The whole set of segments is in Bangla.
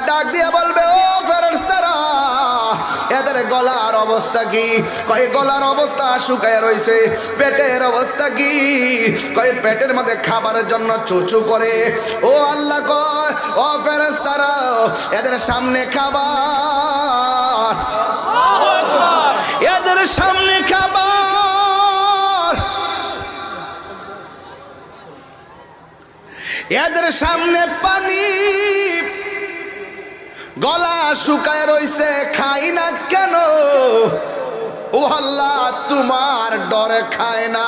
ডাক দিয়ে বলবে, ও ফেরেশতারা, এদের গলার অবস্থা কি? কয় গলার অবস্থা শুকায় রইছে। পেটের অবস্থা কি? কয় পেটের মধ্যে খাবারের জন্য চুচু করে। ও আল্লাহ কয়, ও ফেরেশতারা, এদের সামনে খাবার, এদের সামনে খাবার, এদের সামনে পানি, গলা শুকায় রইছে, খাই না কেন? ও আল্লাহ, তোমার ডরে খায় না।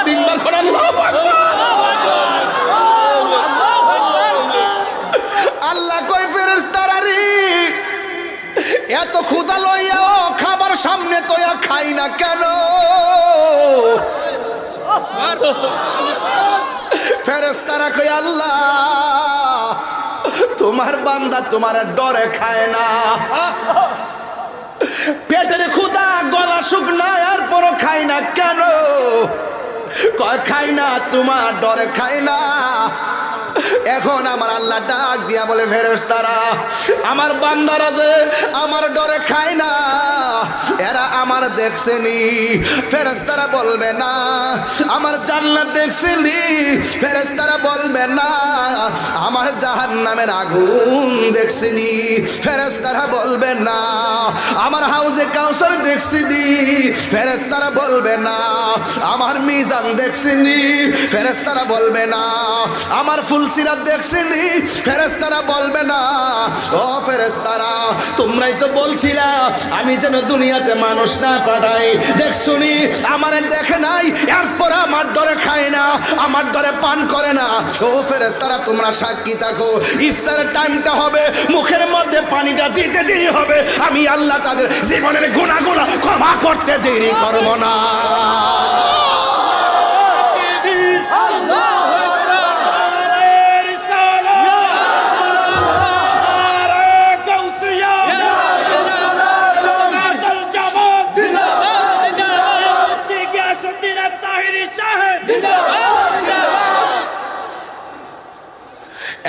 তিনবার করে আল্লাহু আকবার। আল্লাহ কই, ফেরেশতারা রে, এত ক্ষুধা লইয়াও খাবার সামনে তোয়া খাই না কেন? ফেরেশতারা কই, আল্লাহ, তোমার বান্দা তোমার ডরে খায় না। পেটের ক্ষুধা, গলা শুকনা, আর পরও খাই না কেন? কয় খাই না, তোমার ডরে খায় না। এখন আমার আল্লাহ ডাক দিয়া বলে, ফেরেশতারা, আমার বান্দারা যে আমার ডরে খায় না, এরা আমার দেখছেনি? ফেরেশতারা বলবে না। আমার জান্নাত দেখছেনি? ফেরেশতারা বলবে না। আমার জাহান্নামের আগুন দেখছেনি? ফেরেশতারা বলবে না। আমার হাউজে কাউসার দেখছেনি? ফেরেশতারা বলবে না। আমার মিজান দেখছেনি? ফেরেশতারা বলবে না। আমার ফুলসিরাত দেখছেনি? ফেরেশতারা বলবে না। ও ফেরেশতারা, তোমরাই তো বলছিলা আমি যেন দুনিয়াতে মানুষ না পাঠাই। দেখছনি, আমারে দেখে নাই, এরপর আমার ডরে খায় না, আমার ডরে পান করে না। ও ফেরেশতারা, তোমরা সাক্ষী থাকো, ইফতারের টাইমটা হবে, মুখের মধ্যে পানিটা দিতে দেরি হবে, আমি আল্লাহ তাদের জীবনের গুনাহগুলো ক্ষমা করতে দেরি করব না।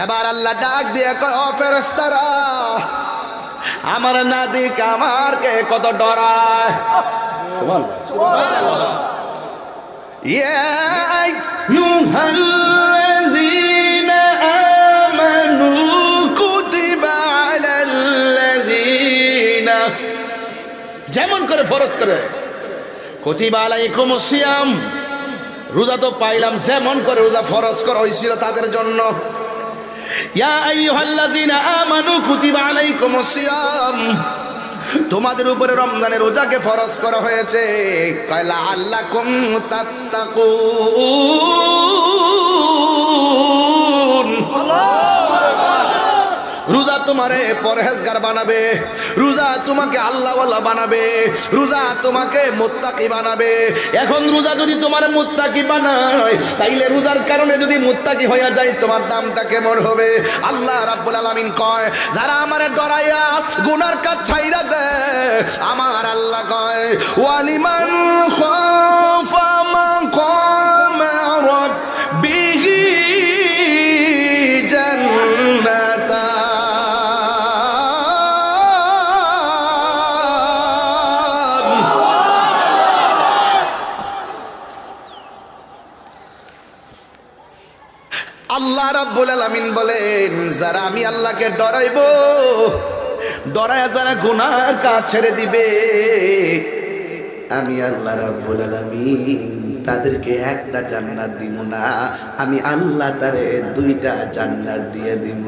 এবার আল্লাহ ডাক দিয়ে কয়, ও ফেরেশতারা, আমার না দিক আমার কে কত ডরায়। সুবহানাল্লাহ। ইয়া আইয়ুহাল্লাযীনা আমানু কুতিবা আলাল্লাযীনা, যেমন করে ফরজ করে, কুতিবা আলাইকুমুস সিয়াম, রোজা তো পাইলাম, যেমন করে রোজা ফরজ করা হয়েছিল তাদের জন্য। ইয়া আইয়ুহাল্লাযীনা আমানু কুতিবা আলাইকুমুস সিয়াম, তোমাদের উপরে রমজানের রোজাকে ফরজ করা হয়েছে। কালা আল্লাকুম তাত্তাকুন, রোজা তোমারে পরহেজগার বানাবে, রোজা তোমাকে আল্লাহওয়ালা বানাবে, রোজা তোমাকে মুত্তাকি বানাবে। এখন রোজা যদি তোমার মুত্তাকি বানায়, তাইলে রোজার কারণে যদি মুত্তাকি হয়ে যায়, তোমার দামটা কেমন হবে? আল্লাহ রাব্বুল আলামিন কয়, যারা আমারে ডরাইয়া গুনার কাজ ছাইরা দেয়, আমার আল্লাহ কয়, ওয়ালিমান খাফা মাকামা রাব্বিহি জান্নাতা, আল্লাহ রাব্বুল আলামিন বলেন, যারা আমি আল্লাহকে ডরাইবো, ডরায়া যারা গুনার কাজ ছেড়ে দিবে, আমি আল্লাহ রাব্বুল আলামিন তাদেরকে একটা জান্নাত দিব না, আমি আল্লাহ তারে দুইটা জান্নাত দিয়ে দিব।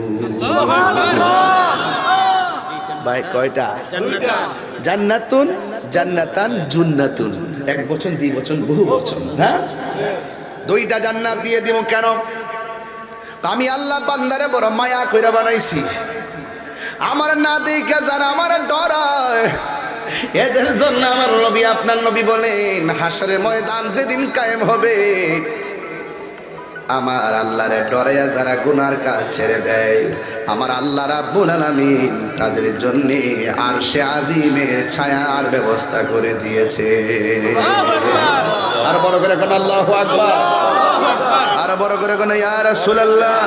ভাই কয়টা? জান্নাতুন, জান্নাতান, জুন্নাতুন, এক বচন, দুই বচন, বহু বচন, হ্যাঁ, দুইটা জান্নাত দিয়ে দিব। কেন? আমি আল্লাহ বান্দারে বড় মায়া কইরা বানাইছি। আমার না দেখে যারা আমার ডরায়, এদের জন্য আমার নবী, আপনার নবী বলেন, হাসরের ময়দান যেদিন কায়েম হবে, আমার আল্লাহরে ডরাইয়া যারা গুনার কাজ ছেড়ে দেয়, আমার আল্লাহ রাব্বুল আলামিন তাদের জন্য আরশে আজিমের ছায়ার ব্যবস্থা করে দিয়েছে। আর বড় করে কোন আল্লাহু আকবার, আর বড় করে কোন ইয়া রাসূলুল্লাহ।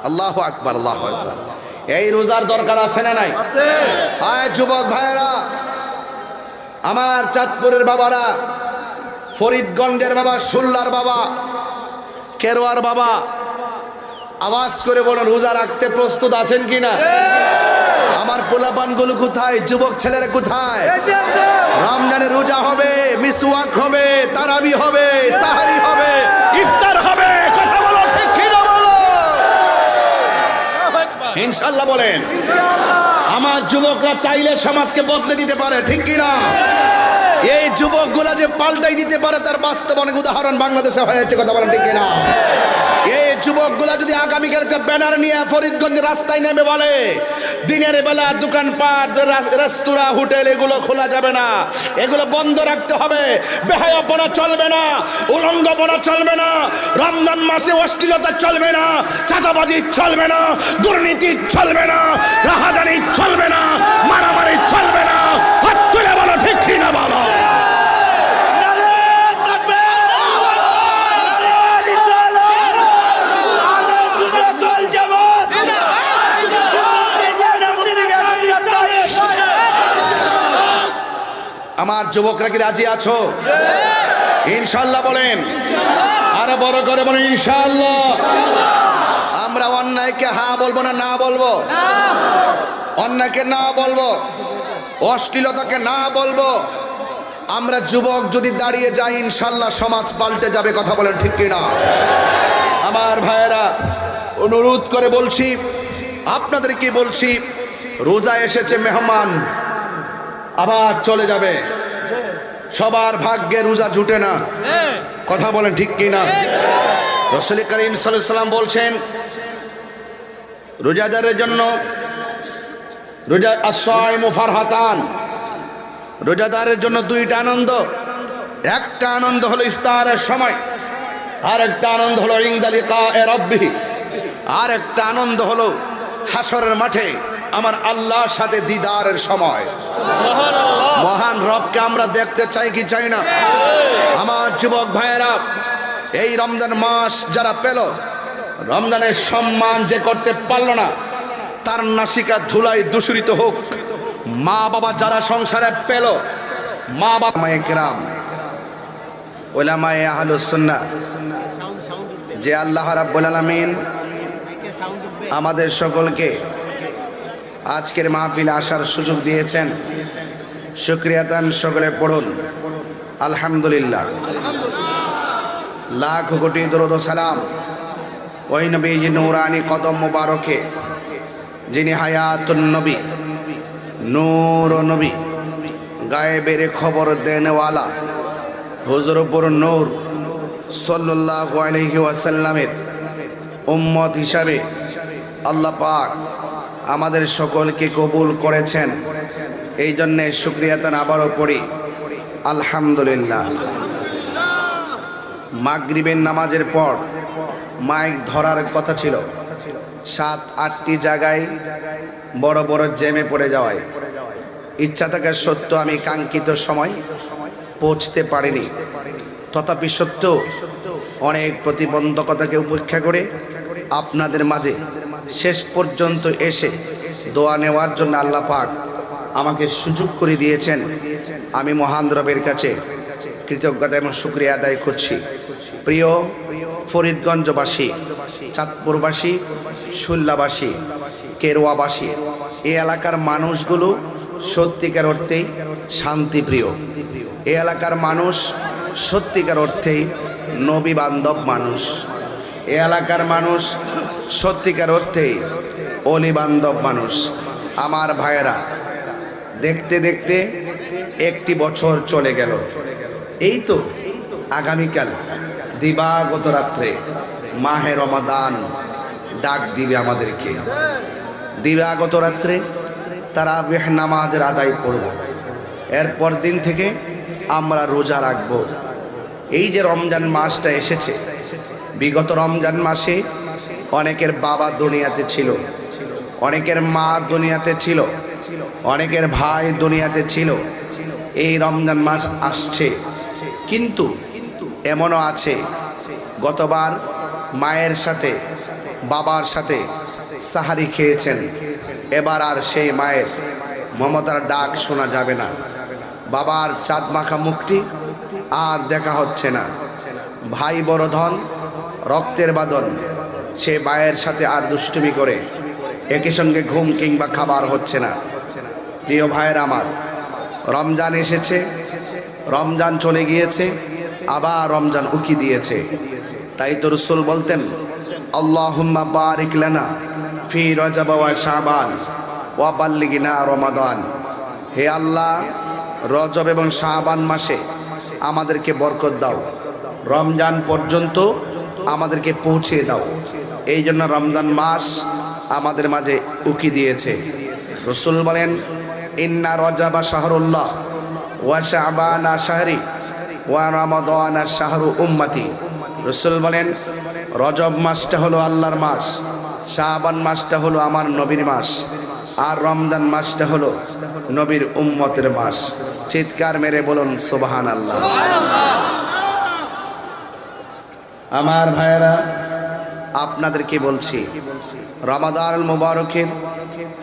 আল্লাহু আকবার, আল্লাহু আকবার। এই রোজার দরকার আছে না নাই? আয় যুবক ভাইয়েরা, আমার চাঁদপুরের বাবারা, ফরিদগঞ্জের বাবা, শুল্লার বাবা, কেরোয়ার বাবা, আওয়াজ করে বলুন রোজা রাখতে প্রস্তুত আছেন কিনা? আমার পোলাপানগুলো কোথায়? যুবক ছেলেরা কোথায়? রমজানে রোজা হবে, মিসওয়াক হবে, তারাবি হবে, সাহারি হবে, ইফতার হবে। কথা বলো, ঠিক কিনা বলো? ইনশাআল্লাহ বলেন। আমার যুবকরা চাইলে সমাজকে বদলে দিতে পারে, ঠিক কিনা? এই যুবকগুলা যে পাল্টাই দিতে পারে তার বাস্তব অনেক উদাহরণ বাংলাদেশে হয়েছে। কথা বলেন, ঠিক কিনা? এই যুবকগুলা যদি আগামীকালকে ব্যানার নিয়ে ফরিদগঞ্জ রাস্তায় নেমে বলে দিনের বেলা দোকানপাট, রেস্তোরাঁ, হোটেল এগুলো খোলা যাবে না, এগুলো বন্ধ রাখতে হবে, বেহায়াপনা চলবে না, উলঙ্গপনা চলবে না, রমজান মাসে অশ্লীলতা চলবে না, চাঁদাবাজি চলবে না, দুর্নীতি চলবে না, রাহাজানি চলবে না, মারামারি চলবে না, হাত তুলে বলো, ঠিক কিনা বলো? আমার যুবকরা কি রাজি আছো? ইনশাআল্লাহ বলেন, আরো বড় করে বলেন ইনশাআল্লাহ। আমরা অন্যায়কে হ্যাঁ বলবো না না বলবো? অন্যায়কে না বলবো, অশ্লীলতাকে না বলবো। আমরা যুবক যদি দাঁড়িয়ে যাই ইনশাআল্লাহ সমাজ পাল্টে যাবে। কথা বলেন, ঠিক কিনা? আমার ভাইয়েরা, অনুরোধ করে বলছি, আপনাদেরকে বলছি, রোজা এসেছে মেহমান, আবার চলে যাবে। সবার ভাগ্যে রোজা জুটে না। কথা বলেন, ঠিক কিনা? রাসূল করিম সাল্লাল্লাহু আলাইহি ওয়াসাল্লাম বলছেন রোজাদারের জন্য রোজা আস-সাইমু ফারহাতান, রোজাদারের জন্য দুইটা আনন্দ। একটা আনন্দ হলো ইফতারের সময়, আর একটা আনন্দ হলো ইনদা লিকায়ে রাব্বিহি, আর একটা আনন্দ হলো হাসরের মাঠে আমার আল্লাহর সাথে দিদারের সময়। মহান রবকে আমরা দেখতে চাই কি চাই না? আমার যুবক ভাইয়েরা, এই রমজান মাস যারা পেল, রমজানের সম্মান যে করতে পারলো না, তার নাসিকা ধুলায় দূষিত হোক। মা বাবা যারা সংসারে পেল, মা বাবা কেরাম, উলামায়ে আহলুস সুন্নাহ, যে আল্লাহ রাব্বুল আলামিন আমাদের সকলকে আজকের মাহফিলে আসার সুযোগ দিয়েছেন, শুকরিয়া দান সকলে পড়ুন আলহামদুলিল্লাহ। লাখ কোটি দরুদ ও সালাম ওই নবী নূরানি কদম মুবারকে, যিনি হায়াতুন নবী, নূর নবী, গায়েবের খবর দেনওয়ালা হুজুরপুর নূর সাল্লাল্লাহু আলাইহি ওয়াসাল্লামের উম্মত হিসাবে আল্লাহ পাক আমাদের সকলকে কবুল করেছেন। এই জন্যে শুকরিয়া তান আবারও পড়ি আলহামদুলিল্লাহ। মাগরিবের নামাজের পর মাইক ধরার কথা ছিল, 7-8টি জায়গায় বড় বড় জ্যামে পড়ে যাওয়ায় ইচ্ছা থাকা সত্ত্বেও আমি কাঙ্ক্ষিত সময় পৌঁছতে পারিনি। তথাপি সত্ত্বেও অনেক প্রতিবন্ধকতাকে উপেক্ষা করে আপনাদের মাঝে শেষ পর্যন্ত এসে দোয়া নেওয়ার জন্য আল্লাহ পাক আমাকে সুযোগ করে দিয়েছেন। আমি মহান রবের কাছে কৃতজ্ঞতা এবং শুকরিয়া আদায় করছি। প্রিয় ফরিদগঞ্জবাসী, চাঁদপুরবাসী, শুল্লাবাসী, কেরোয়াবাসী, এই এলাকার মানুষগুলো সত্যিকার অর্থেই শান্তিপ্রিয়। এই এলাকার মানুষ সত্যিকার অর্থেই নবী বান্ধব মানুষ। এই এলাকার মানুষ সত্যিকার অর্থেই অলি বান্ধব মানুষ। আমার ভাইয়েরা, দেখতে দেখতে একটি বছর চলে গেল। এই তো আগামীকাল দিবাগত রাত্রে মাহে রমাদান ডাক দিবে আমাদেরকে। দিবাগত রাত্রে তারাবিহ নামাজের আদায় করব। এরপর দিন থেকে আমরা রোজা রাখব। এই যে রমজান মাসটা এসেছে, বিগত রমজান মাসে অনেকের বাবা দুনিয়াতে ছিল, অনেকের মা দুনিয়াতে ছিল, অনেকের ভাই দুনিয়াতে ছিল। এই রমজান মাস আসছে, কিন্তু এমনও আছে গতবার মায়ের সাথে বাবার সাথে সাহারি খেয়েছেন, এবার আর সেই মায়ের মমতার ডাক শোনা যাবে না। বাবার চাঁদ মাখা মুখটি আর দেখা হচ্ছে না। ভাই বড় ধন, রক্তের বাঁধন, সে মায়ের সাথে আর দুষ্টুমি করে একই সঙ্গে ঘুম কিংবা খাবার হচ্ছে না। প্রিয় ভাইয়ের আমার, রমজান এসেছে, রমজান চলে গিয়েছে, আবার রমজান উকি দিয়েছে। তাই তো রাসূল বলতেন, আল্লাহুম্মা বারিক লানা ফি রজব ওয়া শাবান ওয়া বাল্লিগনা রমাদান। হে আল্লাহ, রজব এবং শাবান মাসে আমাদেরকে বরকত দাও, রমজান পর্যন্ত আমাদেরকে পৌঁছে দাও। এই জন্য রমজান মাস আমাদের মাঝে উকি দিয়েছে। রাসূল বলেন, ইন্না রজবা শাহরুল্লাহ ওয়া শাবানা শাহরি ওয়া রমাদানা শাহরু উম্মতি। রাসূল বলেন, রজব মাসটা হলো আল্লাহর মাস, শাবান মাসটা হলো আমার নবীর মাস, আর রমজান মাসটা হলো নবীর উম্মতের মাস। চিৎকার মেরে বলুন সুবহানাল্লাহ। আমার ভাইয়েরা, আপনাদেরকে বলছি, রমাদানুল মুবারকের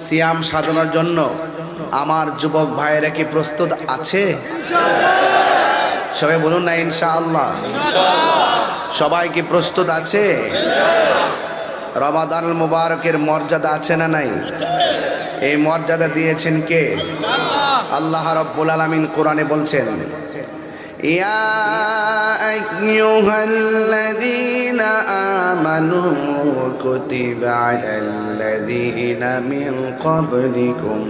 সিয়াম সাধনার জন্য আমার যুবক ভাইয়েরা কি প্রস্তুত আছে? সবাই বলুন না ইনশাআল্লাহ। সবাই কি প্রস্তুত আছে? রমাদানুল মুবারকের মর্যাদা আছে না নাই? এই মর্যাদা দিয়েছেন কে? আল্লাহ রাব্বুল আলামিন কোরআনে বলছেন, ইয়া আইয়ুহাল্লাযীনা আমানু কুতিবা আলাল্লাযীনা মিন ক্বাবলিকুম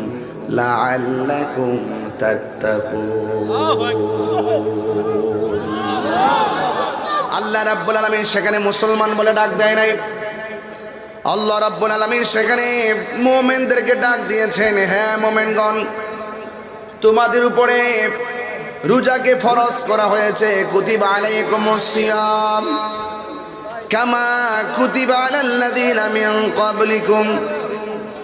লাআল্লাকুম তাত্তাকুন। আল্লাহ রাব্বুল আলামিন সেখানে মুসলমান বলে ডাক দেয় নাই, আল্লাহ রাব্বুল আলামিন সেখানে মুমিনদেরকে ডাক দিয়েছেন, হ্যাঁ মুমিনগণ, তোমাদের উপরে রোজাকে ফরজ করা হয়েছে। কুতিবা আলাইকুমুস সিয়াম কামা কুতিবা আলাল্লাযীনা মিন ক্বাবলিকুম।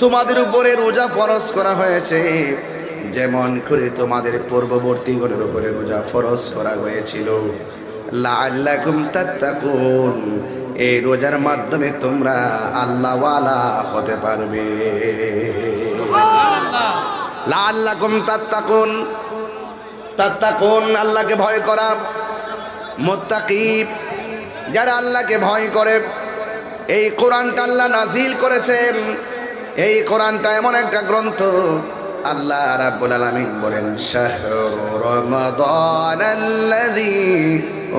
তোমাদের উপরে রোজা ফরজ করা হয়েছে যেমন করে তোমাদের পূর্ববর্তীগণের উপরে রোজা ফরজ করা হয়েছিল। লাআল্লাকুম তাত্তাকুন, এই রোজার মাধ্যমে তোমরা আল্লাহওয়ালা হতে পারবে। লাআল্লাকুম তাত্তাকুন, তাত্তাকুন আল্লাহকে ভয় করা, মুত্তাকি যারা আল্লাহকে ভয় করে। এই কোরআনটা আল্লাহ নাজিল করেছেন। এই কোরআনটা এমন একটা গ্রন্থ, আল্লাহ রাব্বুল আলামিন বলেন, শাহরু রমাদানাল্লাযী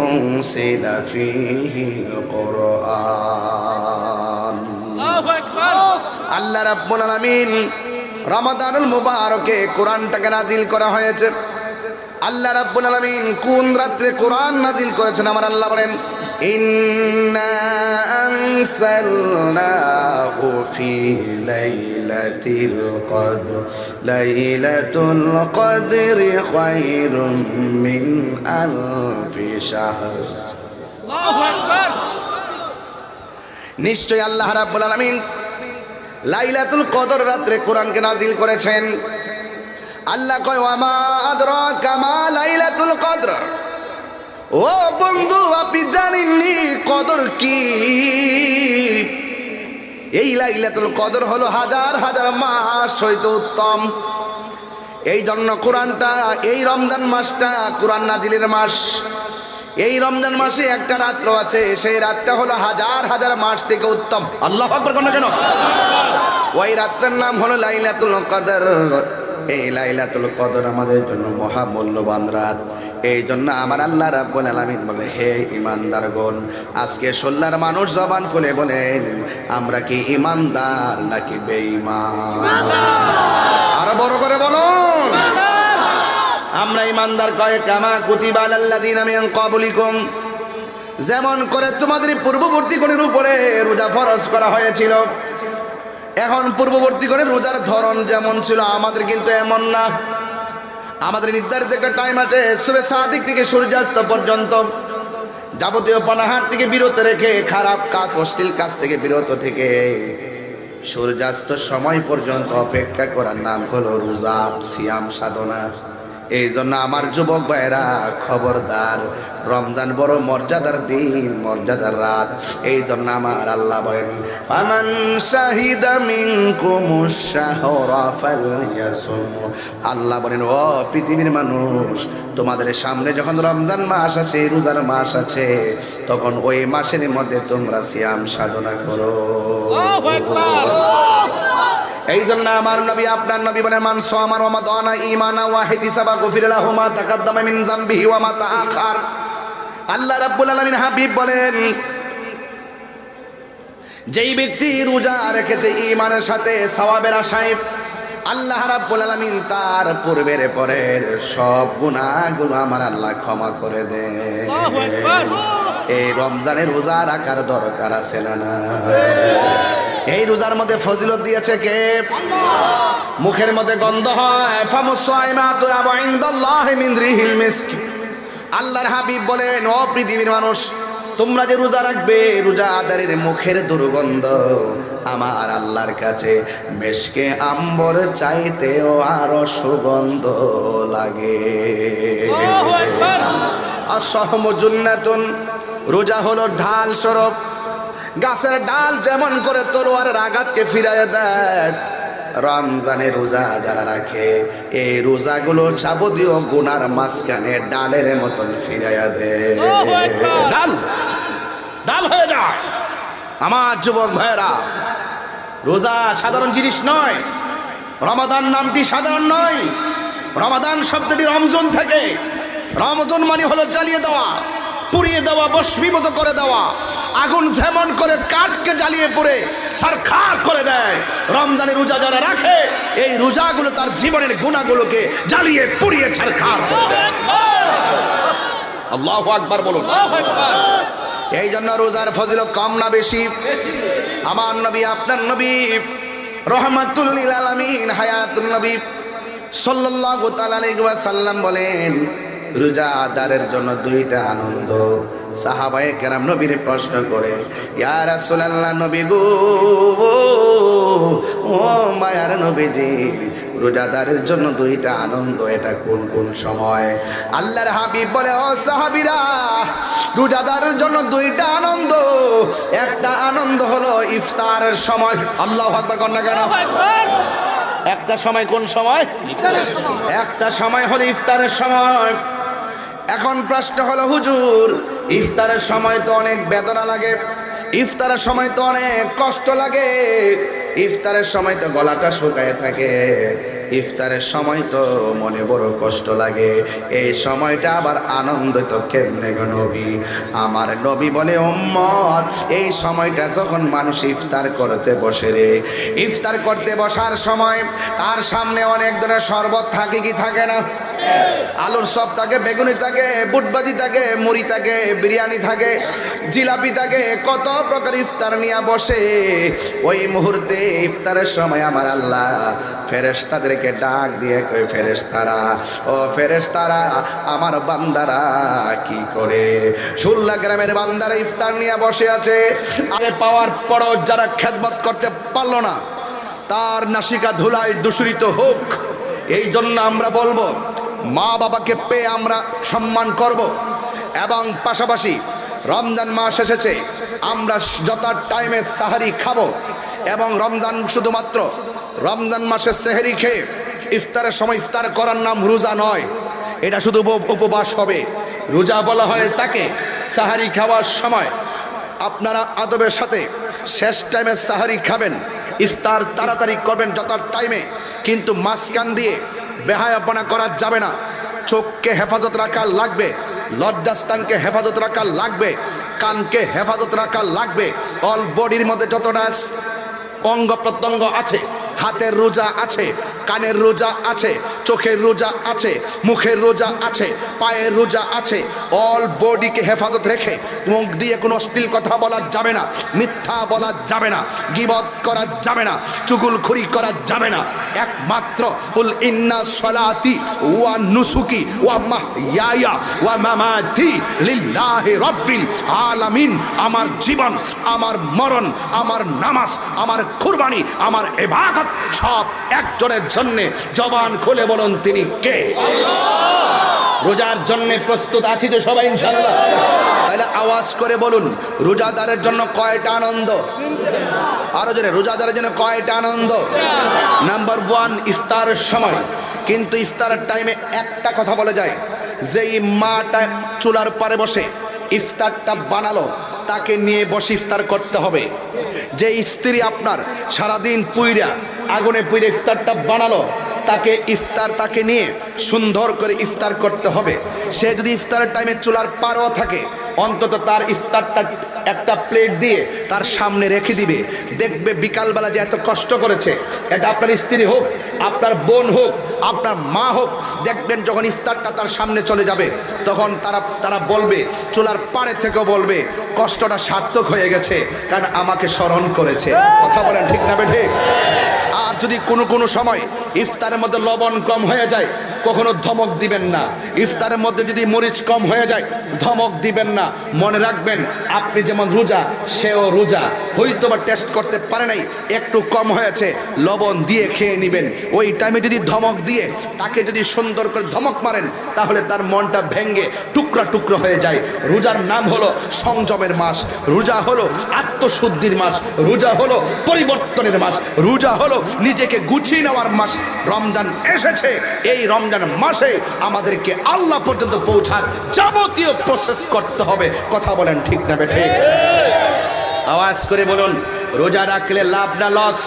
উনসিলা ফীহিল কুরআন। আল্লাহু আকবার। আল্লাহ রাব্বুল আলামিন রমাদানুল মুবারকে কোরআনটাকে নাজিল করা হয়েছে। আল্লাহ রাব্বুল আলামিন কোন রাত্রে কোরআন নাজিল করেছেন? আমার আল্লাহ বলেন, ইন্না আনসালনাহু ফি লাইলাতিল কদর লাইলাতুল কদরি খায়রুম মিন আলফি শাহর। আল্লাহু আকবার। নিশ্চয় আল্লাহ রাব্বুল আলামিন লাইলাতুল কদর রাত্রে কোরআনকে নাজিল করেছেন। আল্লাহ কয়, ওয়ামা আদরাকা মা লাইলাতুল কদর। ও বন্ধু, আপনি জানেননি কদর কি? এই লাইলাতুল কদর হলো হাজার হাজার মাস হইতে উত্তম। এই জন্য কোরআনটা, এই রমজান মাসটা কোরআন নাজিলের মাস। এই রমজান মাসে একটা রাত্র আছে, সেই রাতটা হলো হাজার হাজার মাস থেকে উত্তম। আল্লাহু আকবার কোন কেন? ওই রাত্রের নাম হলো লাইলাতুল কদর। এই লাইলাতুল কদর আমাদের জন্য মহামূল্যবান রাত। এই জন্য আমার আল্লাহ রাব্বুল আলামিন বলে, হে ঈমানদারগণ, আজকে সোল্লার মানুষ জবান খুলে বলেন, আমরা কি ঈমানদার নাকি বেঈমান? আরো বড় করে বলুন, আমরা ঈমানদার। কয়, কামা কুতিবা আলাল্লাযীনা মিন ক্বাবলিকুম, যেমন করে তোমাদের পূর্ববর্তীগণের উপরে রোজা ফরজ করা হয়েছিল। এখন পূর্ববর্তীগণের রোজার ধরন যেমন ছিল, আমাদের কিন্তু এমন না। আমাদের নির্ধারিত একটা টাইম আছে, সুবহে সাদিক থেকে সূর্যাস্ত পর্যন্ত যাবতীয় পানাহার থেকে বিরত রেখে, খারাপ কাজ অশ্লীল কাজ থেকে বিরত থেকে সূর্যাস্ত সময় পর্যন্ত অপেক্ষা করার নাম হলো রোজা, সিয়াম সাধনা। এই জন্য আমার যুবক ভাইরা খবরদার, রমজান বড় মর্যাদার দিন, মর্যাদার রাত। এই জন্য আমার আল্লাহ বলেন ফামান শাহিদা মিনকুমুশ শাহরা ফালইয়াসুম। আল্লাহ বলেন ও পৃথিবীর মানুষ, তোমাদের সামনে যখন রমজান মাস আছে, রোজার মাস আছে, তখন ওই মাসের মধ্যে তোমরা সিয়াম সাধনা করো। আল্লাহু আকবার। এই জন্য আমার নবী, আপনার নবী বলেন মান সামা রমাদানা ঈমানা ওয়া ইহতিসাবা গুফিরা লাহু মা তাকাদ্দামা মিন যামবিহি ওয়া মা তাআখার। আল্লাহ রাব্বুল আলামিন হাবিব বলেন, যেই ব্যক্তি রোজা রেখেছে ঈমানের সাথে সওয়াবের আশায়, আল্লাহ রাব্বুল আলামিন তার পূর্বের পরের সব গুনাহগুলো আমার আল্লাহ ক্ষমা করে দেন। আল্লাহু আকবার। এই রমজানে রোজা রাখার দরকার আছে না? না। এই রোজার মধ্যে ফজিলত দিয়েছে কে? আল্লাহ। মুখের মধ্যে গন্ধ হয়, ফামুসাইমাতু ইনদাল্লাহি মিন রিহিল মিস্ক। আল্লাহর হাবিব বলেন ও পৃথিবীর মানুষ, তোমরা যে রোজা রাখবে, রোজাদারের মুখের দুর্গন্ধ আমার আল্লাহর কাছে মেশকে আম্বর চাইতেও আরো সুগন্ধ লাগে। আল্লাহু আকবার। আসহমু জুন্নাতুন, রোজা হলো ঢাল স্বরূপ। গাছের ডাল যেমন করে তলোয়ারের আঘাতকে ফিরাইয়া দেয়, রমজানের রোজা যারা রাখে, এই রোজাগুলো যাবতীয় গুনার মাঝখানে ডালের মতন ফিরাইয়া দেয়। ডাল ডাল হয়ে যায়। আমার যুবক ভাইরা, রোজা সাধারণ জিনিস নয়, রমাদান নামটি সাধারণ নয়। রমাদান শব্দটি রমজান থেকে, রমজান মানে হলো জ্বালিয়ে দেওয়া, পুড়িয়ে দেওয়া, ভস্মীভূত করে দেওয়া। আগুন যেমন করে কাঠকে জ্বালিয়ে পুড়ে ছারখার করে দেয়, রমজানের রোজা যারা রাখে, এই রোজাগুলো তার জীবনের গুনাহগুলোকে জ্বালিয়ে পুড়িয়ে ছারখার করে দেয়। আল্লাহু আকবার বলুন। এই জন্য রোজার ফজিলত কম না বেশি? আমার নবী, আপনার নবী রহমাতুল লিল আলামিন হায়াতুন নবী সাল্লাল্লাহু তাআলা আলাইহি ওয়াসাল্লাম বলেন, রোজাদারের জন্য দুইটা আনন্দ। সাহাবায়ে কেরাম নবীর প্রশ্ন করে, ইয়া রাসূলুল্লাহ, নবী গো, ও মায়ার নবীজি, রোজাদারের জন্য দুইটা আনন্দ, এটা কোন কোন সময়? আল্লাহর হাবিব বলে, ও সাহাবীরা, রোজাদারের জন্য দুইটা আনন্দ। একটা আনন্দ হলো ইফতারের সময়। আল্লাহু আকবার কর না কেন? একটা সময়, কোন সময়? একটা সময় হলো ইফতারের সময়। এখন প্রশ্ন হলো, হুজুর, ইফতারের সময় তো অনেক বেদনা লাগে, ইফতারের সময় তো অনেক কষ্ট লাগে, ইফতারের সময় তো গলাটা শুকায় থাকে, ইফতারের সময় তো মনে বড় কষ্ট লাগে, এই সময়টা আবার আনন্দিত কেমনে গো নবী? আমার নবী বলে, উম্মত, এই সময়টা যখন মানুষ ইফতার করতে বসে রে, ইফতার করতে বসার সময় তার সামনে অনেক ধরনের শরবত থাকে কি থাকে না? আলুর চপ থাকে, বেগুনি থাকে, বুটবাজি থাকে, মুড়ি থাকে, বিরিয়ানি থাকে, জিলাপি থাকে, কত প্রকার ইফতার নিয়ে বসে। ওই মুহূর্তে ইফতারের সময় আমার আল্লাহ ফেরেশতাদেরকে ডাক দিয়ে কই, ফেরেশতারা, ও ফেরেশতারা, আমার বান্দারা কি করে? সুল্লা গ্রামের বান্দারা ইফতার নিয়ে বসে আছে। আগে পাওয়ার পরও যারা খেদমত করতে পারলো না, তার নাসিকা ধুলায় দূষিত হোক। এই জন্য আমরা বলবো, মা বাবাকে পেয়ে আমরা সম্মান করব, এবং পাশাপাশি রমজান মাস এসেছে, আমরা যত টাইমে সাহারি খাবো, এবং রমজান শুধুমাত্র রমজান মাসে সেহরি খেয়ে ইফতারের সময় ইফতার করার নাম রোজা নয়, এটা শুধু উপবাস হবে। রোজা বলা হয় তাকে সাহারি খাওয়ার সময় আপনারা আদবের সাথে শেষ টাইমে সাহারি খাবেন, ইফতার তাড়াতাড়ি করবেন যত টাইমে, কিন্তু মাঝখান দিয়ে বেহায়াপনা করা যাবে না। চোখকে হেফাজত রাখা লাগবে, লজ্জাস্থানকে হেফাজত রাখা লাগবে, কানকে হেফাজত রাখা লাগবে। অল বডির মধ্যে যতটা অঙ্গ প্রত্যঙ্গ আছে, হাতের রোজা আছে, কানের রোজা আছে, চোখের রোজা আছে, মুখের রোজা আছে, পায়ের রোজা আছে। অল বডিকে হেফাজত রেখে মুখ দিয়ে কোনো অশ্লীল কথা বলা যাবে না, মিথ্যা বলা যাবে না, গীবত করা যাবে না, চুগলখড়ি করা যাবে না। একমাত্র কুল ইন্না সলাতি ওয়া নুসুকি ওয়া মাহইয়া ওয়া মামাতি লিল্লাহি রাব্বিল আলামিন। আমার জীবন, আমার মরণ, আমার নামাজ, আমার কুরবানি, আমার ইবাদত কায়নাত সব একজনের জন্য। জবান খুলে বলুন তিনি কে? রোজার জন্য প্রস্তুত আছি তো সবাই ইনশাআল্লাহ? তাহলে আওয়াজ করে বলুন, রোজাদারের জন্য কয়টা আনন্দ? আরো জোরে, রোজাদারের জন্য কয়টা আনন্দ? নাম্বার 1, ইফতারের সময়। কিন্তু ইফতারের টাইমে একটা কথা বলে যায়, যেই মাটা চুলার পারে বসে ইফতারটা বানালো তাকে নিয়ে বসে ইফতার করতে হবে। যে স্ত্রী আপনার সারাদিন পুইরা আগুনে পুইরা ইফতারটা বানালো তাকে নিয়ে সুন্দর করে ইফতার করতে হবে। সে যদি ইফতারের টাইমে চুলার পারও থাকে, অন্তত তার ইফতারটা একটা প্লেট দিয়ে তার সামনে রেখে দিবে। দেখবে বিকালবেলা যে এত কষ্ট করেছে, এটা আপনার স্ত্রী হোক, আপনার বোন হোক, আপনার মা হোক, দেখবেন যখন ইফতারটা তার সামনে চলে যাবে তখন তারা বলবে, চুলার পাড়ে থেকেও বলবে, কষ্টটা সার্থক হয়ে গেছে, কারণ আমাকে স্মরণ করেছে। কথা বলেন ঠিক না বেঠে? আর যদি কোনো সময় ইফতারের মধ্যে লবণ কম হয়ে যায়, কখনো ধমক দিবেন না। ইফতারের মধ্যে যদি মরিচ কম হয়ে যায়, ধমক দিবেন না। মনে রাখবেন, আপনি যেমন রোজা, সেও রোজা। হয়তো বা টেস্ট করতে পারে নাই, একটু কম হয়েছে, লবণ দিয়ে খেয়ে নেবেন। ওই টাইমে যদি ধমক দিয়ে তাকে যদি সুন্দর করে ধমক মারেন, তাহলে তার মনটা ভেঙে টুকরা টুকরা হয়ে যায়। রোজার নাম হলো সংযমের মাস, রোজা হলো আত্মশুদ্ধির মাস, রোজা হলো পরিবর্তনের মাস, রোজা হলো নিজেকে গুছিয়ে নেওয়ার মাস। রমজান এসেছে, এই রমজান মাসে আমাদেরকে আল্লাহ পর্যন্ত পৌঁছার যাবতীয় প্রসেস করতে হবে। কথা বলেন ঠিক না বেঠে? আওয়াজ করে বলুন, রোজা রাখলে লাভ না লস?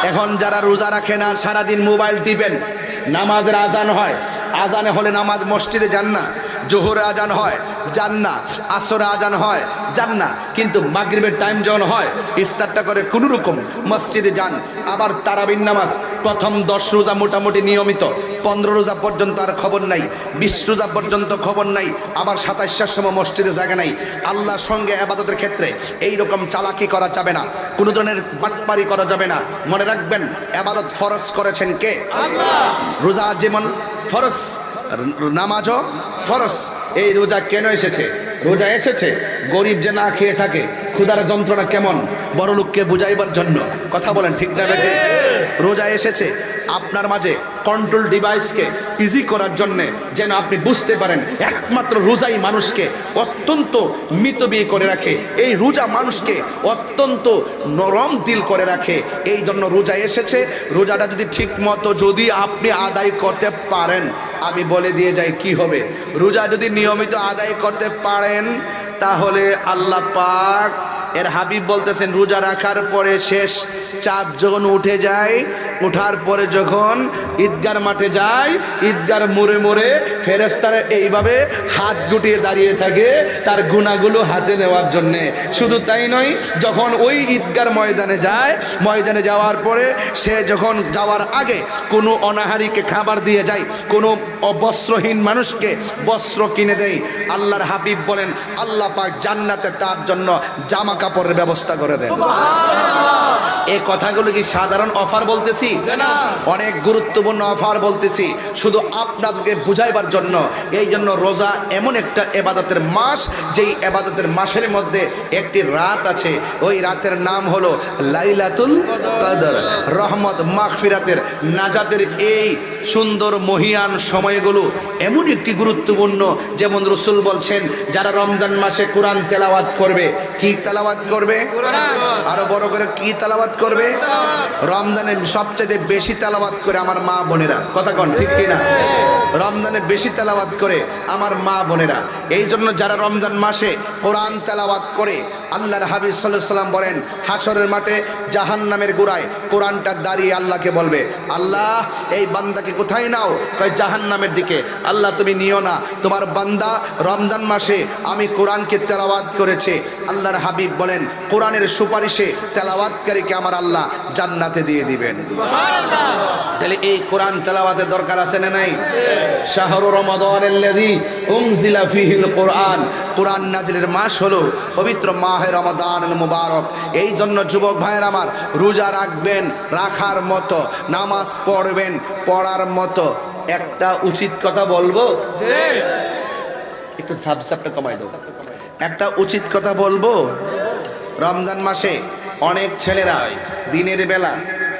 এখন যারা রোজা রাখে না, সারাদিন মোবাইল টিপেন, নামাজের আজান হয়, আজানে হলে নামাজ মসজিদে যান না, জোহরে আজান হয় যান না, আসরে আজান হয় যান না, কিন্তু মাগরিবের টাইম যখন হয় ইফতারটা করে কোনো রকম মসজিদে যান। আবার তারাবির নামাজ প্রথম 10 রোজা মোটামুটি নিয়মিত, 15 রোজা পর্যন্ত আর খবর নাই, 20 রোজা পর্যন্ত খবর নাই, আবার 27টার সময় মসজিদে জায়গা নাই। আল্লাহর সঙ্গে ইবাদতের ক্ষেত্রে এই রকম চালাকি করা যাবে না, কোনো ধরনের বাটপারি করা যাবে না। মনে রাখবেন, ইবাদত ফরজ করেছেন কে? আল্লাহ। রোজা যেমন ফরজ, নামাজও ফরজ। এই রোজা কেন এসেছে? রোজা এসেছে গরিব যে না খেয়ে থাকে, ক্ষুধার যন্ত্রণা কেমন, বড় লোককে বুঝাইবার জন্য। কথা বলেন ঠিক না বেঠে? রোজা এসেছে আপনার মাঝে কন্ট্রোল ডিভাইসকে ইজি করার জন্যে, যেন আপনি বুঝতে পারেন একমাত্র রোজাই মানুষকে অত্যন্ত মিতব্যয়ী করে রাখে। এই রোজা মানুষকে অত্যন্ত নরম দিল করে রাখে। এই জন্য রোজা এসেছে। রোজাটা যদি ঠিক মতো যদি আপনি আদায় করতে পারেন, আমি বলে দিয়ে যাই কি হবে। রোজা যদি নিয়মিত আদায় করতে পারেন, তাহলে আল্লাহ পাক এর হাবিব বলতেছেন, রোজা রাখার পরে শেষ চাঁদ যখন উঠে যায়, উঠার পরে যখন ঈদগার মাঠে যায়, ঈদগার মোড়ে মোড়ে ফেরেশতারা এইভাবে হাত গুটিয়ে দাঁড়িয়ে থাকে তার গুনাহগুলো হাতে নেওয়ার জন্যে। শুধু তাই নয়, যখন ওই ঈদগার ময়দানে যায়, ময়দানে যাওয়ার পরে সে যখন যাওয়ার আগে কোনো অনাহারীকে খাবার দিয়ে যায়, কোনো অবস্ত্রহীন মানুষকে বস্ত্র কিনে দেয়, আল্লাহর হাবিব বলেন আল্লাহ পাক জান্নাতে তার জন্য জামা কাপড়ের ব্যবস্থা করে দেন। এই কথাগুলো কি সাধারণ অফার বলতেছি? অনেক গুরুত্বপূর্ণ অফার বলতেছি, শুধু আপনাদেরকে বুঝাইবার জন্য। এই জন্য রোজা এমন একটা ইবাদতের মাস, যেই ইবাদতের মাসের মধ্যে একটি রাত আছে, ওই রাতের নাম হলো লাইলাতুল কদর। রহমত, মাগফিরাতের, নাজাতের এই সুন্দর মহিয়ান সময়গুলো এমন একটি গুরুত্বপূর্ণ। যেমন রাসূল বলছেন, যারা রমজান মাসে কোরআন তেলাওয়াত করবে, কি তেলাওয়াত করবে? আরো বড় করে কি তেলাওয়াত করবে? রমজানে সবচেয়ে বেশি তেলাওয়াত করে আমার মা বোনেরা। কথা কন ঠিক কিনা? রমজানে বেশি তেলাওয়াত করে আমার মা বোনেরা। এই জন্য যারা রমজান মাসে কোরআন তেলাওয়াত করে, আল্লাহর হাবিব সাল্লাল্লাহু আলাইহি ওয়াসাল্লাম বলেন, হাসরের মাঠে জাহান্নামের গোড়ায় কোরআনটা দাঁড়িয়ে আল্লাহকে বলবে, আল্লাহ এই বান্দাকে কোথায় নাও? কয় জাহান্নামের দিকে। আল্লাহ তুমি নিও না, তোমার বান্দা রমজান মাসে আমি কোরআনকে তেলাওয়াত করেছে। আল্লাহর হাবিব বলেন, কোরআনের সুপারিশে তেলাওয়াতকারীকে আমার আল্লাহ জান্নাতে দিয়ে দিবেন। সুবহানাল্লাহ। তাহলে এই কোরআন তেলাওয়াতের দরকার আছে না নাই? শাহরু রমাদানাল্লাযী উনজিলা ফীহিল কোরআন। কোরআন নাজিলের মাস হলো পবিত্র মাহে রমাদানুল মুবারক। এই জন্য যুবক ভাইয়ের আমার, রোজা রাখবেন রাখার মতো, নামাজ পড়বেন পড়ার মতো। একটা উচিত কথা বলবো, একটু ঝাপঝাপটা কমাই দাও। একটা উচিত কথা বলবো, রমজান মাসে অনেক ছেলেরা দিনের বেলা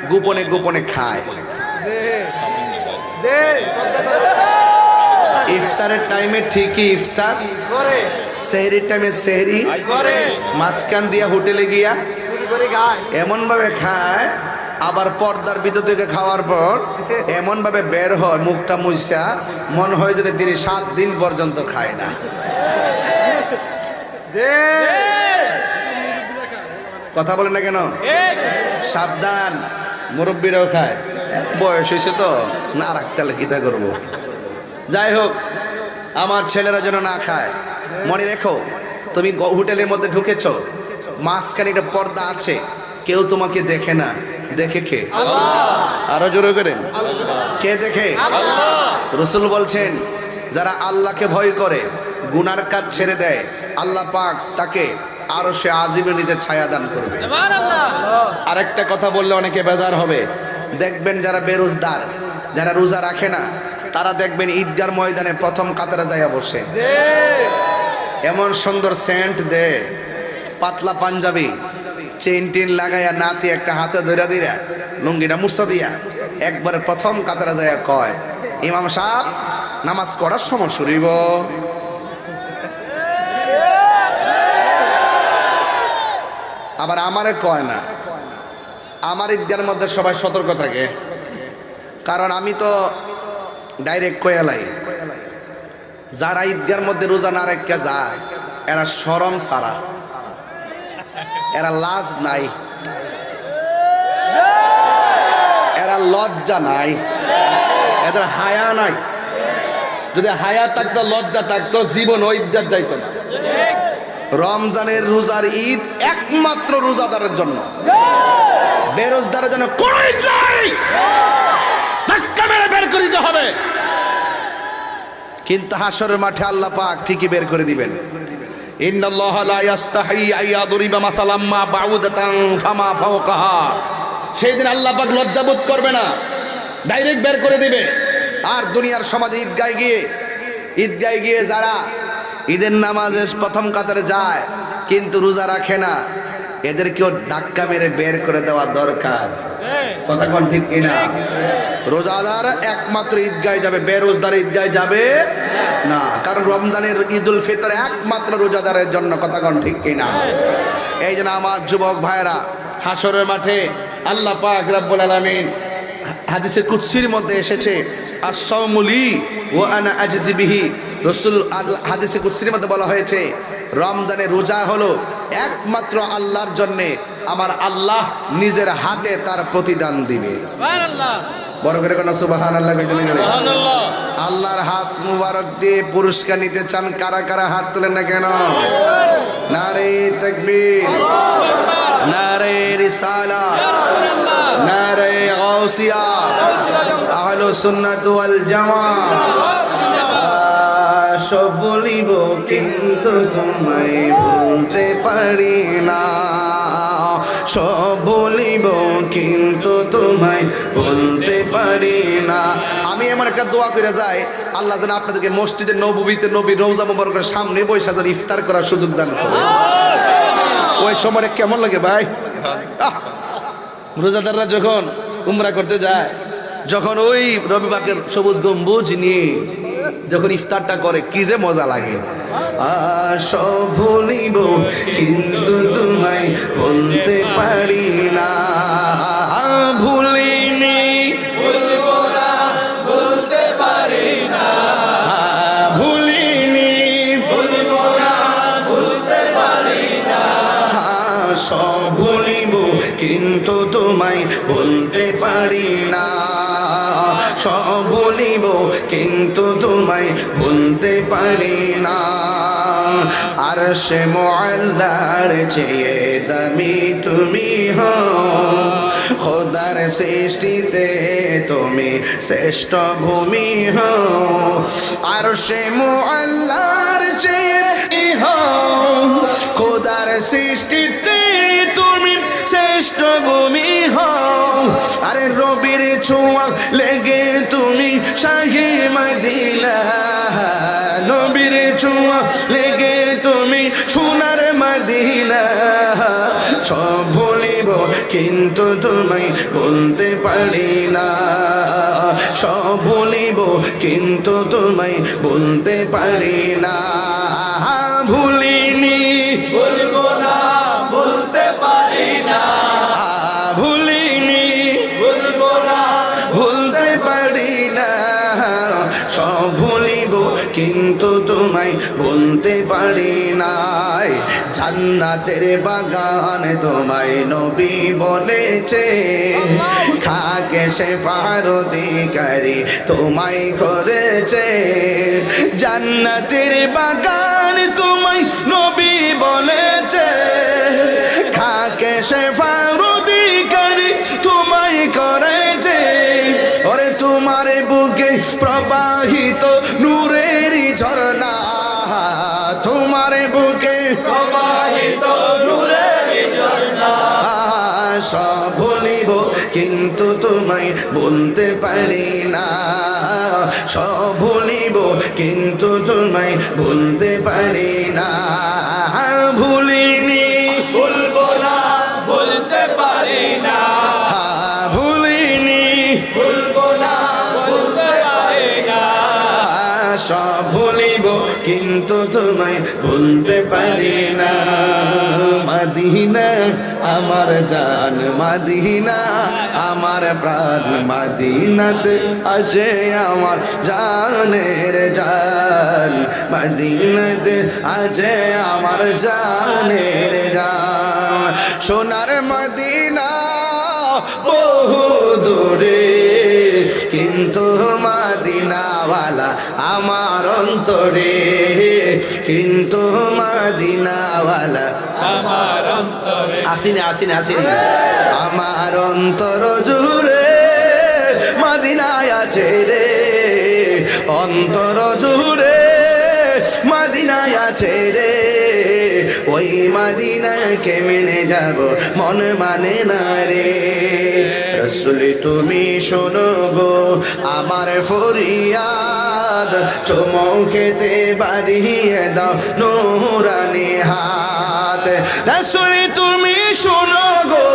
গোপনে গোপনে খায়। ইফতারের টাইমে ঠিকই ইফতার, সেহরির টাইমে সেহরি, মাঝখান দিয়া হোটেলে গিয়া এমন ভাবে খায়, আবার পর্দার ভিতর থেকে খাওয়ার পর এমন ভাবে বের হয় মুখটা মুইসা, মনে হয় যেন তিনি 7 দিন পর্যন্ত খায় না। কথা বলে না কেন? সাবধান, মুরব্বীরাও খায়, বয়স হয়েছে তো না রাখতে কিতা করবো। যাই হোক, আমার ছেলেরা যেন না খায়। মনে রেখো, তুমি হোটেলের মধ্যে ঢুকেছো, মাঝখানে একটা পর্দা আছে, কেউ তোমাকে দেখে না। দেখে কে? আরো জোরে করেন, কে দেখে? রাসূল বলছেন, যারা আল্লাহকে ভয় করে, গুনার কাজ ছেড়ে দেয়, আল্লাহ পাক তাকে আরশে আজিমের নিচে ছায়া দান করবে। আরেকটা কথা বললে অনেকে বেজার হবে, দেখবেন যারা বেরোজগার, যারা রোজা রাখে না, তারা দেখবেন ঈদগার ময়দানে প্রথম কাতারে যাইয়া বসে, এমন সুন্দর সেন্ট দে, পাতলা পাঞ্জাবি, চেইন টিন লাগাইয়া, নাতি একটা হাতে ধরে দিরা, লুঙ্গিটা মুছা দিয়া একবারে প্রথম কাতারে যাইয়া কয়, ইমাম সাহেব নামাজ করার সময় শুরুইব। আবার আমারে কয় না। আমার ঈদগার মধ্যে সবাই সতর্ক থাকে, কারণ আমি তো ডাইরেক্ট কয়ালাই, যারা ঈদগার মধ্যে রোজা না রেখে যায়, এরা শরম ছাড়া, এরা লাজ নাই, এরা লজ্জা নাই, এদের হায়া নাই। যদি হায়া থাকতো, লজ্জা থাকতো, জীবন ও ইজ্জত যাইতো না। রমজানের রোজার ঈদ একমাত্র রোজাদারের জন্য, বেরোজগারের জন্য কোনো ঈদ নাই। ধাক্কা মেরে বের করে দিতে হবে, কিন্তু হাসরের মাঠে আল্লাহ পাক ঠিকই বের করে দিবেন। ইন্নাল্লাহা লা ইস্তাহি আইয়াদরিবা মাসালাম মা বাউদাতান ফামা ফাওকাহা। সেই দিন আল্লাহ পাক লজ্জাবোধ করবে না, ডাইরেক্ট বের করে দিবে। আর দুনিয়ার সমাজে ঈদগায় গিয়ে যারা ঈদের নামাজে প্রথম কাতারে যায় কিন্তু রোজা রাখে না, এদেরকেও ধাক্কা মেরে বের করে দেওয়া দরকার। কথা কোন ঠিক কিনা? রোজাদার একমাত্র ঈদগায় যাবে, বেরোজদার ঈদগায় যাবে না, কারণ রমজানের ঈদুল ফিতর একমাত্র রোজাদারের জন্য। কথা কোন ঠিক কিনা? এই জন্য আমার যুবক ভাইরা, হাসরের মাঠে আল্লাহ পাক রব্বুল আলামিন হাদিসে কুদসির মধ্যে এসেছে, as-sawmu li wa ana ajzi bihi। রাসূল হাদিসে কুদসির মধ্যে বলা হয়েছে, রমজানের রোজা হলো একমাত্র আল্লাহর জন্য, আমার আল্লাহ নিজের হাতে তার প্রতিদান দিবে। সুবহানাল্লাহ, বড় করে কোন সুবহানাল্লাহ কইতে গেলে আল্লাহর হাত মুবারক দিয়ে পুরস্কার নিতে চান কারা কারা? হাত তুলেন না কেন? নারে তাকবীর, নারে রিসালাত, নারে গাউসিয়া, আহলুস সুন্নাত ওয়াল জামাত। সব বলিব কিন্তু তোমায় বলতে পারি না, সব বলিব কিন্তু তোমায় বলতে পারি না। আমি এমন একটা দোয়া করে যাই, আল্লাহ যেন আপনাদেরকে মসজিদে নববীতে নবীর রওজা মুবারকের সামনে বসে যেন ইফতার করার সুযোগ দান করে। ওই সময় কেমন লাগে ভাই? রোজাদাররা যখন উমরা করতে যায়, যখন ওই রবি পাকের সবুজ গম্বুজ নিয়ে যখন ইফতারটা করে, কি যে মজা লাগে। সব ভুলিব কিন্তু তোমায় বলতে পারি না, ভুলিনি ভুলবো না বলতে পারি না, ভুলিনি ভুলবো না বলতে পারি না। সব ভুলিব কিন্তু তোমায় বলতে পারি না, সব বলিব কিন্তু তোমায় বলতে পারি না। আরশে মুআল্লার চেয়ে দামি তুমি হও, খোদার সৃষ্টিতে তুমি শ্রেষ্ঠ ভূমি হও। আরশে মুআল্লার চেয়ে হও, খোদার সৃষ্টিতে তুমি শ্রেষ্ঠ ভূমি হও আরে রবির ছোঁয়া লেগে তুমি শাহে মদিনা নবীর ছোঁয়া লেগে তুমি সোনার মদিনা সব ভুলিব কিন্তু তোমায় বলতে পারি না সব ভুলিব কিন্তু তোমায় বলতে পারি না ভুলিনি ভুলবো না বলতে পারি না ভুলিনি ভুলবো না ভুলতে পারি না সব ভুলিব কিন্তু তোমায় বলতে পারি নাই জান্নাতের বাগান তোমায় নবী বলেছে খাকে সে ফারদিকারি তোমায় করেছে জান্নাতের বাগান তোমায় নবী বলেছে খাকে সে ফারদিকারি তোমায় করেছে ওরে তোমার বুকে প্রবাহিত নূরের ঝরনা তোমার বুকে প্রবাহিত নূরের ঝরনা সব ভুলিব কিন্তু তোমায় বলতে পারি না সব ভুলিব কিন্তু তোমায় বলতে পারি না ভুলিনি ভুলবো না বলতে পারি না ভুলিনি ভুলবো না বলতে পারি না সব ভুলিব কিন্তু তোমায় ভুলতে পারি না মদিনা আমার জান মদিনা আমার প্রাণ মদিনাতে আছে আমার জানের জান মদিনাতে আছে আমার জানের জান সোনার মদিনা বহু দূরে কিন্তু মদিনাওয়ালা আমার অন্তরে কিন্তু মদিনাওয়ালা আমার অন্তরে আসিনি আমার অন্তর জুড়ে মদিনায় আছে রে অন্তর জুড়ে মদিনায় আছে রে ওই মদিনাকে মেনে যাব মন মানে না রে রসুল তুমি শোনো গো আমার ফরিয়াদ চমকেতে বাড়িয়ে দাও নূরানি হাত রসুল তুমি শোনো গো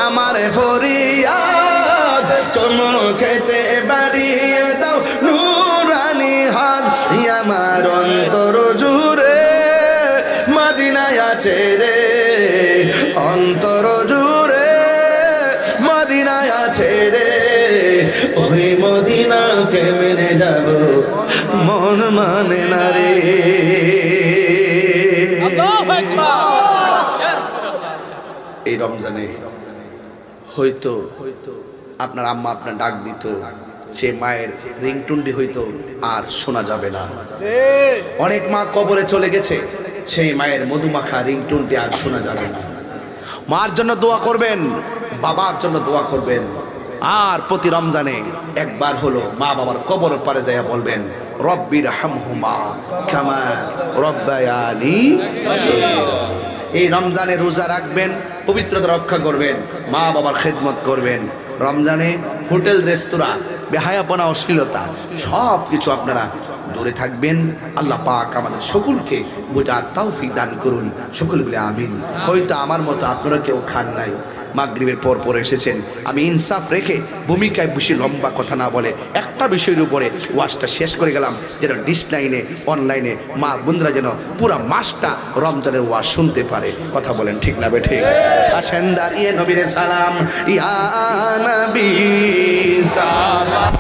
আমার ফরিয়াদ চমকেতে বাড়িয়ে দাও নূরানি হাত আমার অন্তর জুড়ে মদিনায় আছে রে অন্তর জুড়ে মদিনায় আছে রে ওই মদিনাকে মেনে যাব মন মানে না রে এই রমজানে হয়তো আপনার আম্মা আপনার ডাক দিত সে মায়ের রিংটুনটি হয়তো আর শোনা যাবে না অনেক মা কবরে চলে গেছে সেই মায়ের মধুমাখা রিংটুনটি আর শোনা যাবে না মার জন্য দোয়া করবেন বাবার জন্য দোয়া করবেন আর প্রতি রমজানে একবার হলো মা বাবার কবরের পারে যাইয়া বলবেন রব্বির হামহুমা কামা রব্বায়ানি সগীরা। এই রমজানে রোজা রাখবেন পবিত্রতা রক্ষা করবেন মা বাবার খেদমত করবেন রমজানে হোটেল রেস্তোরাঁ বেহায়াপনা অশ্লীলতা সব কিছু আপনারা দূরে থাকবেন আল্লাহ পাক আমাদের সকলকে বোঝার তৌফিক দান করুন সকলগুলো আমিন হয়তো আমার মতো আপনারা কেউ খান নাই মাগরিবের পর এসেছেন আমি ইনসাফ রেখে ভূমিকায় বেশি লম্বা কথা না বলে একটা বিষয়ের উপরে ওয়াজটা শেষ করে গেলাম যেন ডিসলাইনে অনলাইনে মা বন্ধুরা যেন পুরা মাসটা রমজানের ওয়াজ শুনতে পারে কথা বলেন ঠিক না বেঠিক আসেন দাঁড়িয়ে নবীর সালাম ইয়া নবী সালাম